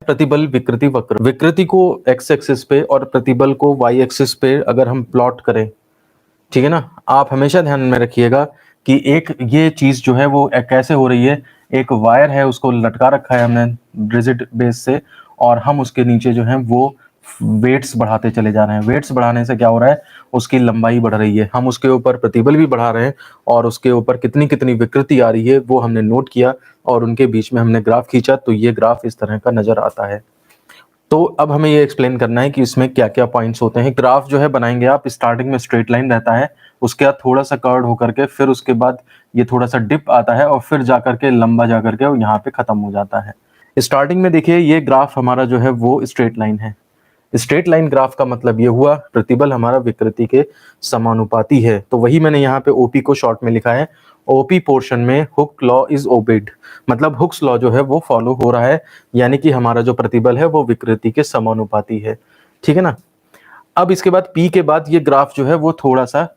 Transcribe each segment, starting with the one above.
प्रतिबल विकृति वक्र। विकृति को एक्स एक्सिस पे और प्रतिबल को वाई एक्सिस पे अगर हम प्लॉट करें, ठीक है ना, आप हमेशा ध्यान में रखिएगा कि एक ये चीज जो है वो कैसे हो रही है। एक वायर है, उसको लटका रखा है हमने रिजिड बेस से, और हम उसके नीचे जो है वो वेट्स बढ़ाते चले जा रहे हैं। वेट्स बढ़ाने से क्या हो रहा है, उसकी लंबाई बढ़ रही है, हम उसके ऊपर प्रतिबल भी बढ़ा रहे हैं, और उसके ऊपर कितनी कितनी विकृति आ रही है वो हमने नोट किया, और उनके बीच में हमने ग्राफ खींचा, तो ये ग्राफ इस तरह का नजर आता है। तो अब हमें ये एक्सप्लेन करना है कि इसमें क्या क्या पॉइंट्स होते हैं। ग्राफ जो है बनाएंगे आप, स्टार्टिंग में स्ट्रेट लाइन रहता है, उसके बाद थोड़ा सा कर्व होकर के, फिर उसके बाद ये थोड़ा सा डिप आता है, और फिर जाकर के लंबा जाकर के यहाँ पे खत्म हो जाता है। स्टार्टिंग में देखिए ये ग्राफ हमारा जो है वो स्ट्रेट लाइन है। स्ट्रेट लाइन ग्राफ का मतलब ये हुआ प्रतिबल हमारा विकृति के समानुपाती है। तो वही मैंने यहाँ पे ओपी को शॉर्ट में लिखा है। ओपी पोर्शन में हुक लॉ इज ओबेड, मतलब हुक्स लॉ जो है वो फॉलो हो रहा है, यानी कि हमारा जो प्रतिबल है वो विकृति के समानुपाती है, ठीक है ना। अब इसके बाद पी के बाद ये ग्राफ जो है वो थोड़ा सा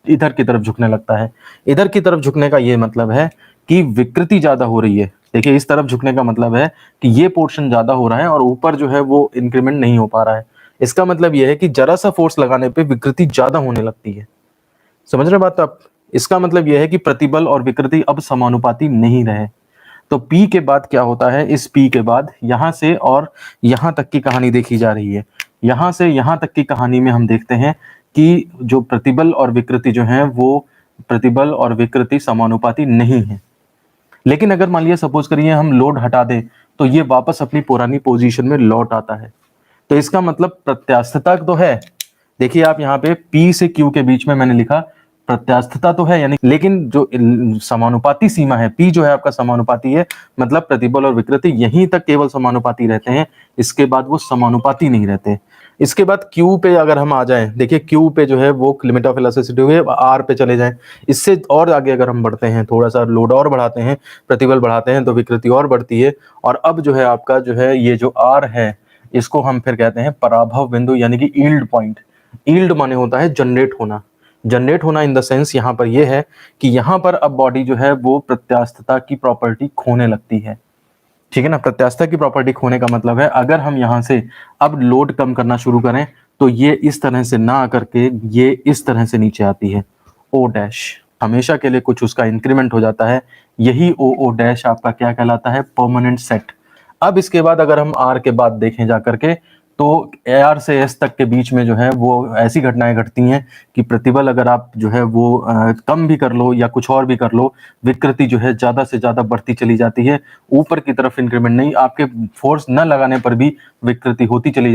इधर की तरफ झुकने लगता है। इधर की तरफ झुकने का ये मतलब है कि विकृति ज्यादा हो रही है। देखिए इस तरफ झुकने का मतलब है कि ये पोर्शन ज्यादा हो रहा है और ऊपर जो है वो इंक्रीमेंट नहीं हो पा रहा है। इसका मतलब ये है कि जरा सा फोर्स लगाने पे विकृति ज्यादा होने लगती है। समझ रहे बात आप? इसका मतलब यह है कि प्रतिबल और विकृति अब समानुपाती नहीं रहे। तो P के बाद क्या होता है, इस P के बाद यहां से और यहां तक की कहानी देखी जा रही है। यहां से यहां तक की कहानी में हम देखते हैं कि जो प्रतिबल और विकृति जो है वो प्रतिबल और विकृति समानुपाती नहीं है। लेकिन अगर मान लिया सपोज करिए हम लोड हटा दें तो ये वापस अपनी पुरानी पोजीशन में लौट आता है। तो इसका मतलब प्रत्यास्थता तो है। देखिए आप यहाँ पे P से Q के बीच में मैंने लिखा प्रत्यास्थता तो है, यानी, लेकिन जो समानुपाती सीमा है, P जो है आपका समानुपाती है, मतलब प्रतिबल और विकृति यहीं तक केवल समानुपाती रहते हैं, इसके बाद वो समानुपाती नहीं रहते। इसके बाद Q पे अगर हम आ जाएं, देखिए Q पे जो है वो लिमिट ऑफ इलास्टिसिटी हुई है, R पे चले जाएं। इससे और आगे अगर हम बढ़ते हैं, थोड़ा सा लोड और बढ़ाते हैं, प्रतिबल बढ़ाते हैं, तो विकृति और बढ़ती है। और अब जो है आपका जो है ये जो R है, इसको हम फिर कहते हैं पराभव बिंदु, यानी कि यील्ड पॉइंट। यील्ड माने होता है जनरेट होना। जनरेट होना इन द सेंस यहाँ पर यह है कि यहाँ पर अब बॉडी जो है वो प्रत्यास्थता की प्रॉपर्टी खोने लगती है, ठीक है ना। प्रत्यास्थता की प्रॉपर्टी खोने का मतलब है अगर हम यहाँ से अब लोड कम करना शुरू करें तो ये इस तरह से ना आकर के ये इस तरह से नीचे आती है। ओ डैश हमेशा के लिए कुछ उसका इंक्रीमेंट हो जाता है, यही ओ डैश आपका क्या कहलाता है, परमानेंट सेट। अब इसके बाद अगर हम आर के बाद देखें जाकर के, तो AR से S तक के बीच में जो है वो ऐसी घटनाएं घटती हैं कि प्रतिबल अगर आप जो है वो कम भी कर लो या कुछ और भी कर लो, विकृति जो है ज्यादा से ज्यादा बढ़ती चली जाती है। ऊपर की तरफ इंक्रीमेंट नहीं, आपके फोर्स न लगाने पर भी विकृति होती चली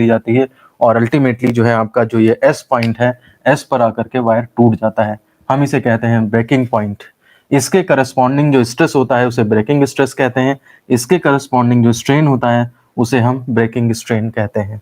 जाती है, और अल्टीमेटली जो है आपका जो ये S पॉइंट है, S पर आकर के वायर टूट जाता है। हम इसे कहते हैं ब्रेकिंग पॉइंट। इसके करस्पॉन्डिंग जो स्ट्रेस होता है उसे ब्रेकिंग स्ट्रेस कहते हैं। इसके करस्पॉन्डिंग जो स्ट्रेन होता है उसे हम ब्रेकिंग स्ट्रेन कहते हैं।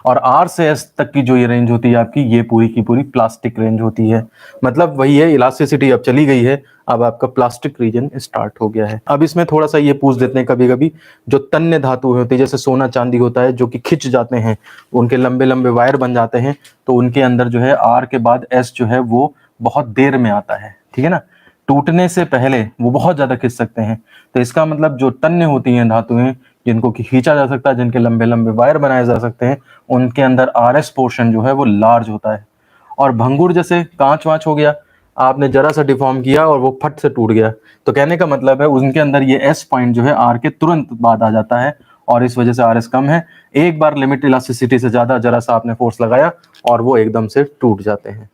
और R से S तक की जो ये रेंज होती है आपकी, ये पूरी की पूरी प्लास्टिक रेंज होती है। मतलब वही है, इलास्टिसिटी अब चली गई है, अब आपका प्लास्टिक रीजन स्टार्ट हो गया है। अब इसमें थोड़ा सा ये पूछ देते हैं कभी कभी, जो तन्य धातु होती है जैसे सोना चांदी होता है, जो कि खिंच जाते हैं, उनके लंबे लंबे वायर बन जाते हैं, तो उनके अंदर जो है R के बाद S जो है वो बहुत देर में आता है, ठीक है ना। टूटने से पहले वो बहुत ज्यादा खिंच सकते हैं। तो इसका मतलब जो तन्य होती हैं धातुएं, जिनको कि खींचा जा सकता है, जिनके लंबे लंबे वायर बनाए जा सकते हैं, उनके अंदर RS पोर्शन जो है वो लार्ज होता है। और भंगुर जैसे कांच वांच हो गया, आपने जरा सा डिफॉर्म किया और वो फट से टूट गया, तो कहने का मतलब है उनके अंदर ये S पॉइंट जो है R के तुरंत बाद आ जाता है, और इस वजह से RS कम है। एक बार लिमिट इलास्टिसिटी से ज्यादा जरा सा आपने फोर्स लगाया और वो एकदम से टूट जाते हैं।